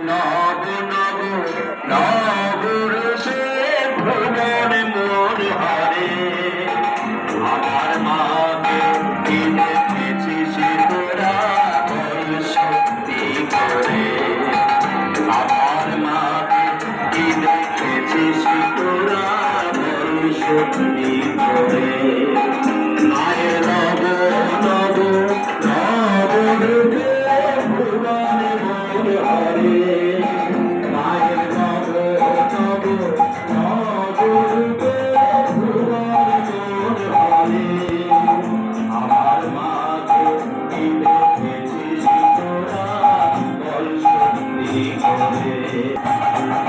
নব নব নবরূপে ভুবন মন হারে আমার মাকে কি দেখেছিস তোরা বল সত্যি করে আমার মাকে কি দেখেছিস তোরা বল সত্যি করে মায়ের নব নব নবরূপে ভুবন মন হারে মায়ের নব নব নবরূপে ভুবন মন হারে আমার মাকে কি দেখেছিস তোরা বল সত্যি করে